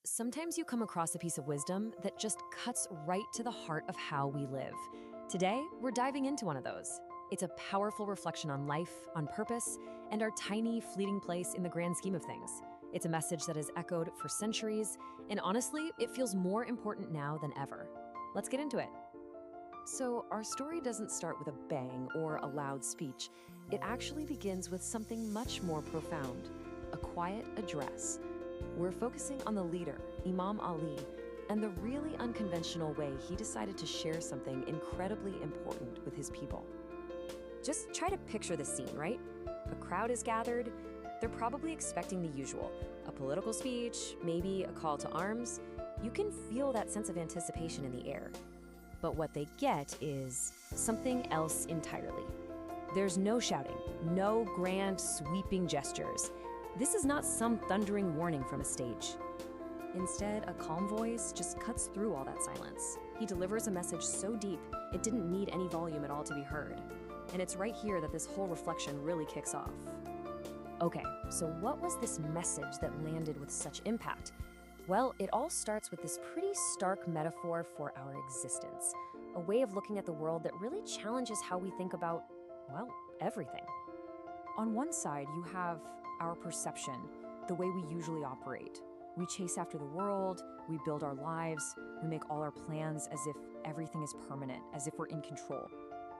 Sometimes you come across a piece of wisdom that just cuts right to the heart of how we live. Today, we're diving into one of those. It's a powerful reflection on life, on purpose, and our tiny, fleeting place in the grand scheme of things. It's a message that has echoed for centuries, and honestly, it feels more important now than ever. Let's get into it. So, our story doesn't start with a bang or a loud speech. It actually begins with something much more profound, a quiet address. We're focusing on the leader, Imam Ali, and the really unconventional way he decided to share something incredibly important with his people. Just try to picture the scene, right? A crowd is gathered. They're probably expecting the usual, a political speech, maybe a call to arms. You can feel that sense of anticipation in the air. But what they get is something else entirely. There's no shouting, no grand, sweeping gestures. This is not some thundering warning from a stage. Instead, a calm voice just cuts through all that silence. He delivers a message so deep, it didn't need any volume at all to be heard. And it's right here that this whole reflection really kicks off. Okay, so what was this message that landed with such impact? Well, it all starts with this pretty stark metaphor for our existence, a way of looking at the world that really challenges how we think about, well, everything. On one side, you have our perception, the way we usually operate. We chase after the world, we build our lives, we make all our plans as if everything is permanent, as if we're in control.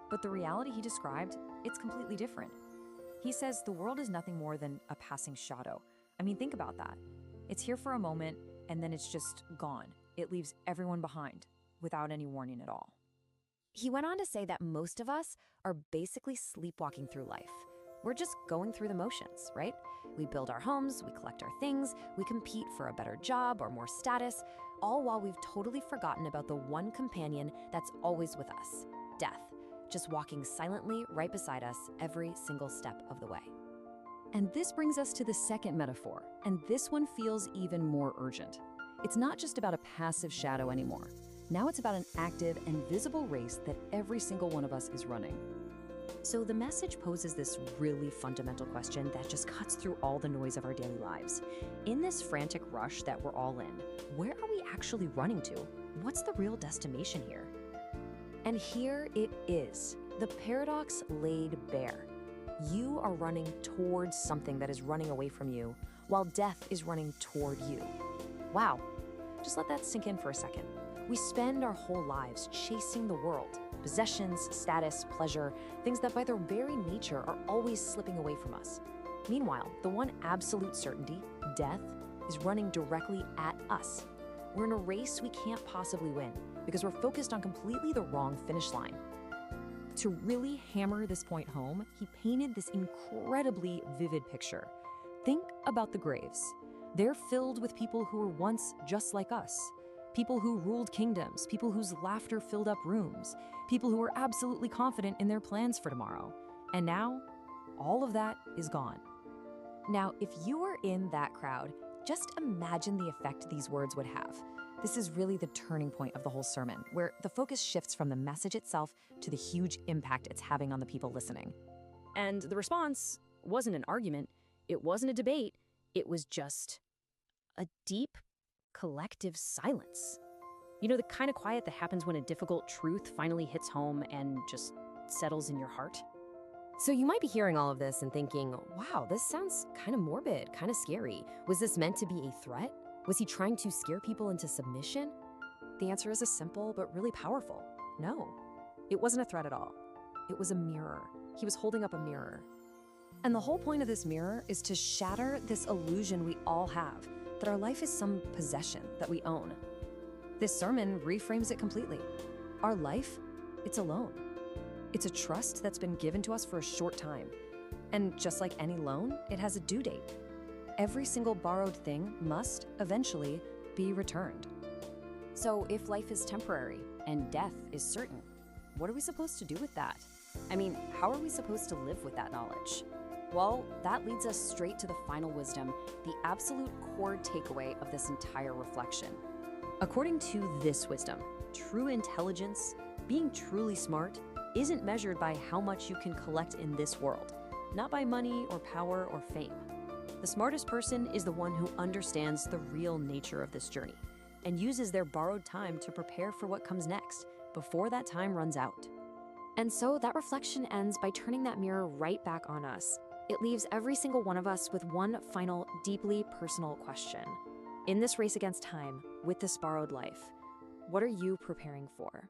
But the reality he described, it's completely different. He says the world is nothing more than a passing shadow. I mean, think about that. It's here for a moment, and then it's just gone. It leaves everyone behind, without any warning at all. He went on to say that most of us are basically sleepwalking through life. We're just going through the motions, right? We build our homes, we collect our things, we compete for a better job or more status, all while we've totally forgotten about the one companion that's always with us, death, just walking silently right beside us every single step of the way. And this brings us to the second metaphor, and this one feels even more urgent. It's not just about a passive shadow anymore. Now it's about an active and visible race that every single one of us is running. So the message poses this really fundamental question that just cuts through all the noise of our daily lives. In this frantic rush that we're all in, where are we actually running to? What's the real destination here? And here it is, the paradox laid bare. You are running towards something that is running away from you, while death is running toward you. Wow, just let that sink in for a second. We spend our whole lives chasing the world. Possessions, status, pleasure, things that by their very nature are always slipping away from us. Meanwhile, the one absolute certainty, death, is running directly at us. We're in a race we can't possibly win because we're focused on completely the wrong finish line. To really hammer this point home, he painted this incredibly vivid picture. Think about the graves. They're filled with people who were once just like us. People who ruled kingdoms, people whose laughter filled up rooms, people who were absolutely confident in their plans for tomorrow. And now, all of that is gone. Now, if you were in that crowd, just imagine the effect these words would have. This is really the turning point of the whole sermon, where the focus shifts from the message itself to the huge impact it's having on the people listening. And the response wasn't an argument, it wasn't a debate, it was just a deep, collective silence. You know, the kind of quiet that happens when a difficult truth finally hits home and just settles in your heart. So you might be hearing all of this and thinking, wow, this sounds kind of morbid, kind of scary. Was this meant to be a threat? Was he trying to scare people into submission? The answer is a simple but really powerful. No, it wasn't a threat at all. It was a mirror. He was holding up a mirror. And the whole point of this mirror is to shatter this illusion we all have, that our life is some possession that we own. This sermon reframes it completely. Our life, it's a loan. It's a trust that's been given to us for a short time. And just like any loan, it has a due date. Every single borrowed thing must eventually be returned. So if life is temporary and death is certain, what are we supposed to do with that? I mean, how are we supposed to live with that knowledge? Well, that leads us straight to the final wisdom, the absolute core takeaway of this entire reflection. According to this wisdom, true intelligence, being truly smart, isn't measured by how much you can collect in this world, not by money or power or fame. The smartest person is the one who understands the real nature of this journey and uses their borrowed time to prepare for what comes next before that time runs out. And so that reflection ends by turning that mirror right back on us. It leaves every single one of us with one final, deeply personal question. In this race against time, with this borrowed life, what are you preparing for?